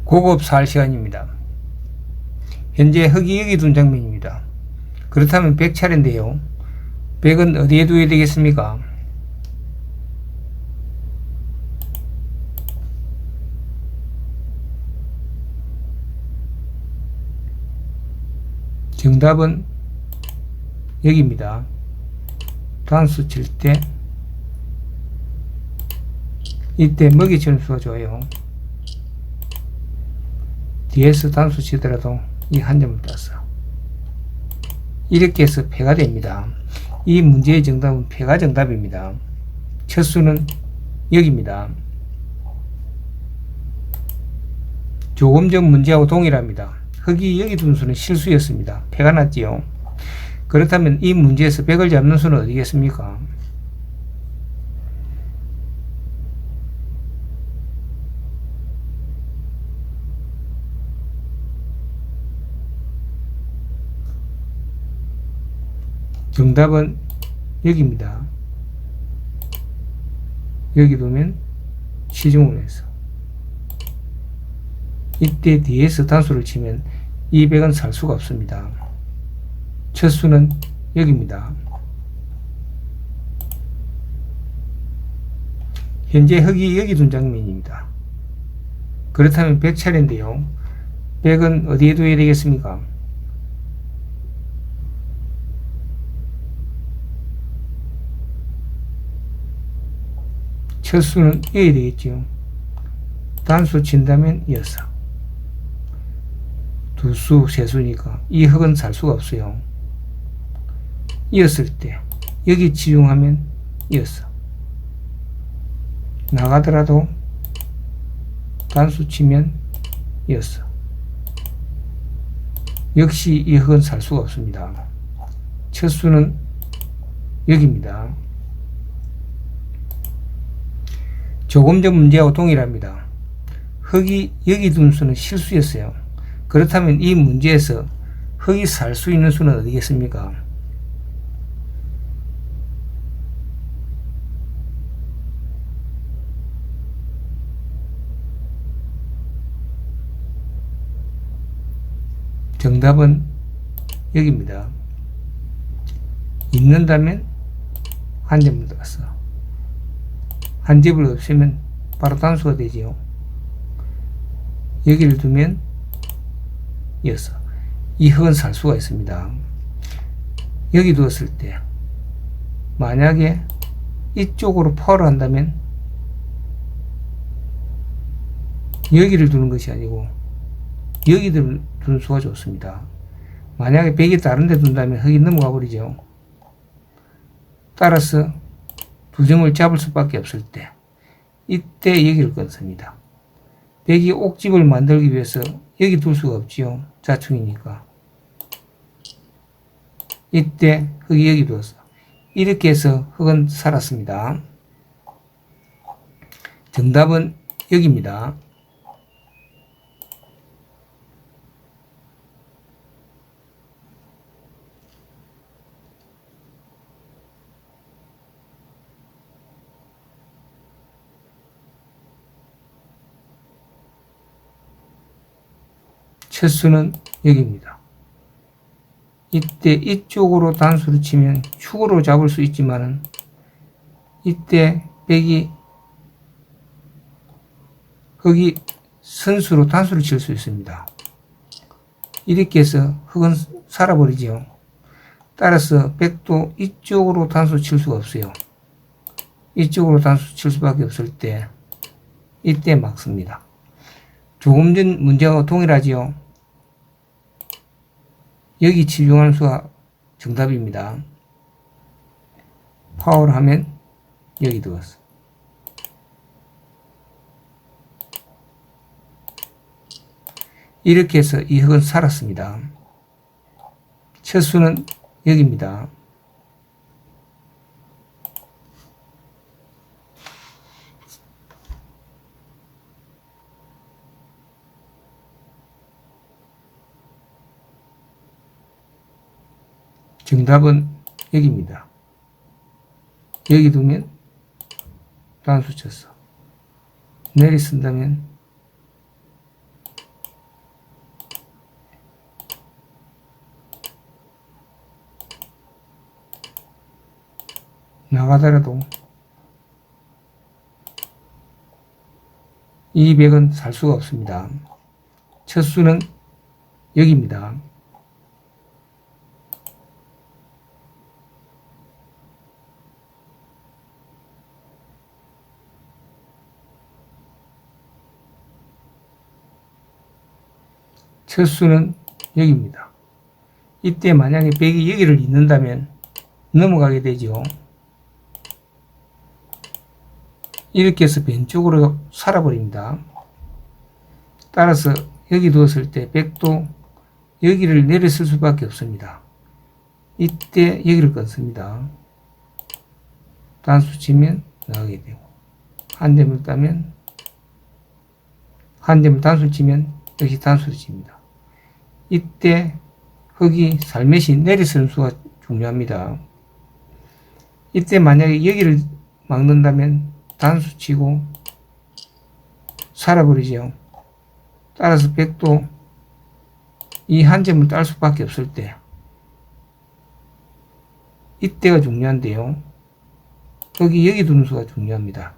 고급 살 시간입니다. 현재 흙이 여기 둔 장면입니다. 그렇다면 100차례인데요. 100은 어디에 두어야 되겠습니까? 정답은 여기입니다. 단수 칠 때 이때 먹이 치는 수가 좋아요. 뒤에서 단수 치더라도 이 한 점을 땄어. 이렇게 해서 패가 됩니다. 이 문제의 정답은 패가 정답입니다. 첫 수는 여기입니다. 조금 전 문제하고 동일합니다. 흙이 여기 둔 수는 실수였습니다. 패가 났지요. 그렇다면 이 문제에서 100을 잡는 수는 어디겠습니까? 정답은 여기입니다. 여기 두면 시중으로 해서 이때 뒤에서 단수를 치면 200은 살 수가 없습니다. 첫 수는 여기입니다. 현재 흙이 여기 둔 장면입니다. 그렇다면 100차례인데요. 100은 어디에 둬야 되겠습니까? 첫 수는 여기 되겠죠. 단수 친다면 6. 두 수, 세 수니까 이 흙은 살 수가 없어요. 이었을 때 여기 치중하면 6. 나가더라도 단수 치면 6. 역시 이 흙은 살 수가 없습니다. 첫 수는 여기입니다. 조금 전 문제하고 동일합니다. 흙이 여기 둔 수는 실수였어요. 그렇다면 이 문제에서 흙이 살 수 있는 수는 어디겠습니까? 정답은 여기입니다. 있는다면 한 점을 들었어. 한 점을 없으면 바로 단수가 되지요. 여기를 두면 6. 이 흙은 살 수가 있습니다. 여기 두었을 때 만약에 이쪽으로 파워를 한다면 여기를 두는 것이 아니고 여기 두는 수가 좋습니다. 만약에 100이 다른 데 둔다면 흙이 넘어가 버리죠. 따라서 두 점을 잡을 수밖에 없을 때 이때 여기를 끊습니다. 100이 옥집을 만들기 위해서 여기 둘 수가 없지요. 자충이니까. 이때 흙이 여기 두었어. 이렇게 해서 흙은 살았습니다. 정답은 여기입니다. 첫 수는 여기입니다. 이때 이쪽으로 단수를 치면 축으로 잡을 수 있지만은 이때 100이 흙이 선수로 단수를 칠 수 있습니다. 이렇게 해서 흙은 살아버리죠. 따라서 100도 이쪽으로 단수 칠 수가 없어요. 이쪽으로 단수 칠 수밖에 없을 때 이때 막습니다. 조금 전 문제와 동일하지요. 여기 치중하는 수가 정답입니다. 파워를 하면 여기 두었어. 이렇게 해서 이 흙은 살았습니다. 첫 수는 여기입니다. 정답은 여기입니다. 여기 두면 단수 쳤어. 내리 쓴다면 나가더라도 200은 살 수가 없습니다. 첫 수는 여기입니다. 첫 수는 여기입니다. 이때 만약에 100이 여기를 잇는다면 넘어가게 되죠. 이렇게 해서 왼쪽으로 살아버립니다. 따라서 여기 두었을 때 100도 여기를 내렸을 수밖에 없습니다. 이때 여기를 끊습니다. 단수 치면 나가게 되고, 한 점을 따면, 한 점을 단수 치면 역시 단수를 칩니다. 이때 흙이 살며시 내리쓰는 수가 중요합니다. 이때 만약에 여기를 막는다면 단수 치고 살아버리죠. 따라서 100도 이 한 점을 딸 수밖에 없을 때 이때가 중요한데요. 여기 두는 수가 중요합니다.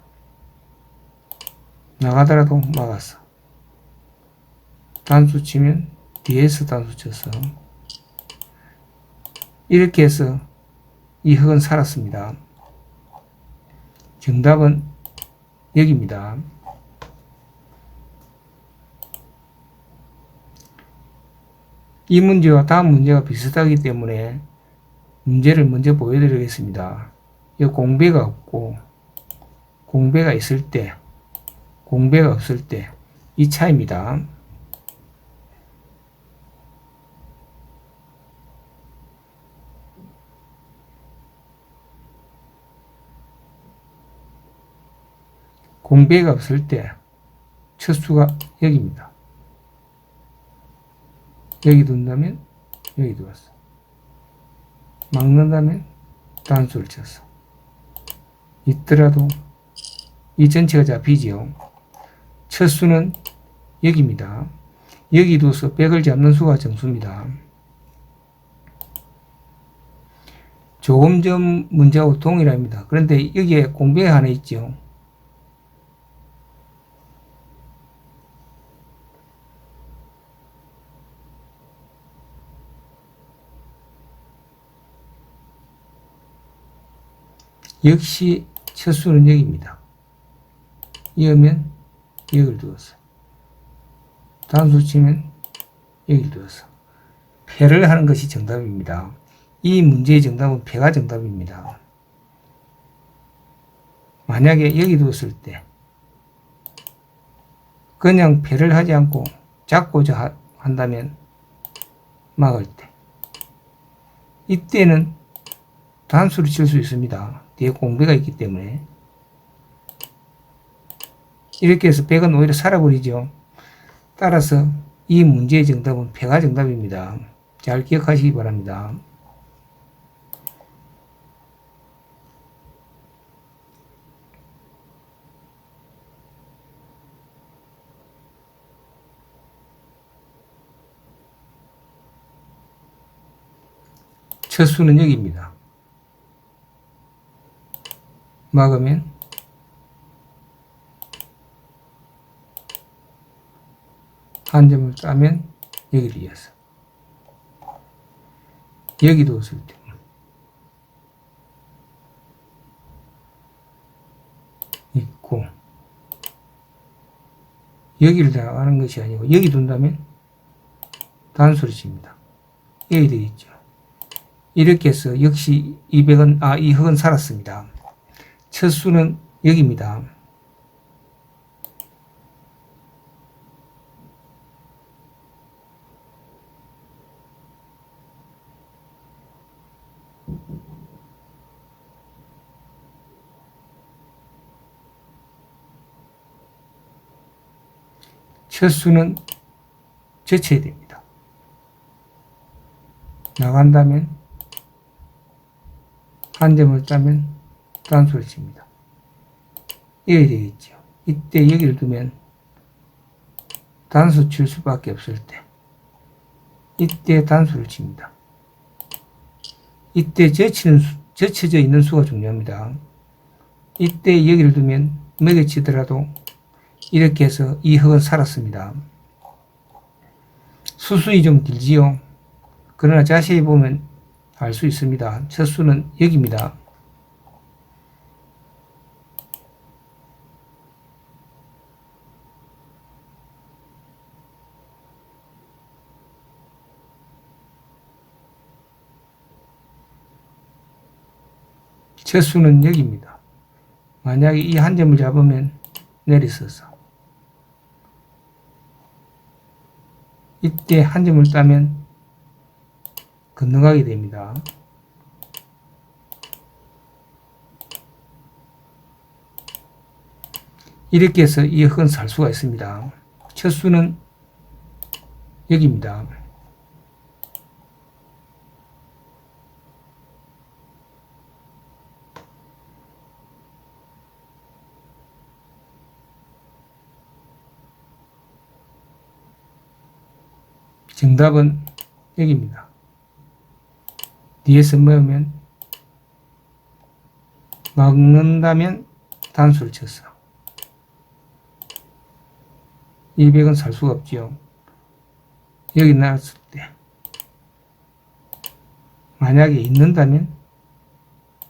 나가더라도 막았어. 단수 치면 뒤에서 단수 쳐서 이렇게 해서 이 흙은 살았습니다. 정답은 여기입니다. 이 문제와 다음 문제가 비슷하기 때문에 문제를 먼저 보여드리겠습니다. 이 공배가 없고 공배가 있을 때, 공배가 없을 때 이 차이입니다. 공배가 없을 때 첫 수가 여기입니다. 여기 둔다면 여기 두었어. 막는다면 단수를 쳤어. 있더라도 이 전체가 잡히지요. 첫 수는 여기입니다. 여기 둬서 100을 잡는 수가 정수입니다. 조금 전 문제하고 동일합니다. 그런데 여기에 공배가 하나 있죠. 역시 첫 수는 여기입니다. 이으면 여기를 두었어. 단수 치면 여기를 두었어. 패를 하는 것이 정답입니다. 이 문제의 정답은 패가 정답입니다. 만약에 여기 두었을 때 그냥 패를 하지 않고 잡고자 한다면 막을 때 이때는 단수를 칠 수 있습니다. 뒤에 공배가 있기 때문에. 이렇게 해서 100은 오히려 살아버리죠. 따라서 이 문제의 정답은 패가 정답입니다. 잘 기억하시기 바랍니다. 첫 수는 여기입니다. 막으면 한 점을 따면 여기를 이어서 여기도 없을 때 있고 여기를 나가는 것이 아니고 여기 둔다면 단수를 칩니다. 여기 되겠죠. 이렇게 해서 역시 200은 이 흙은 살았습니다. 첫 수는 여기입니다. 첫 수는 젖혀야 됩니다. 나간다면 한 점을 따면 단수를 칩니다. 이래야 되겠죠. 이때 여기를 두면 단수 칠 수밖에 없을 때 이때 단수를 칩니다. 이때 젖히는 젖혀져 있는 수가 중요합니다. 이때 여기를 두면 매겨치더라도 이렇게 해서 이 흙은 살았습니다. 수순이 좀 길지요. 그러나 자세히 보면 알 수 있습니다. 첫 수는 여기입니다. 첫 수는 여기입니다. 만약에 이 한 점을 잡으면 내리서서 이때 한 점을 따면 건너가게 됩니다. 이렇게 해서 이 흙은 살 수가 있습니다. 첫 수는 여기입니다. 정답은 여기입니다. 뒤에서 뭐냐면 막는다면 단수를 쳤어. 200은 살 수가 없지요. 여기 나왔을 때 만약에 있는다면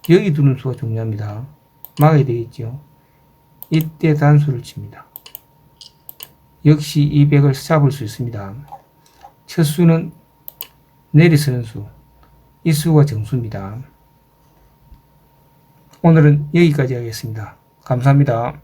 여기 두는 수가 중요합니다. 막아야 되겠죠. 이때 단수를 칩니다. 역시 200을 잡을 수 있습니다. 첫 수는 내리서는 수, 이 수가 정수입니다. 오늘은 여기까지 하겠습니다. 감사합니다.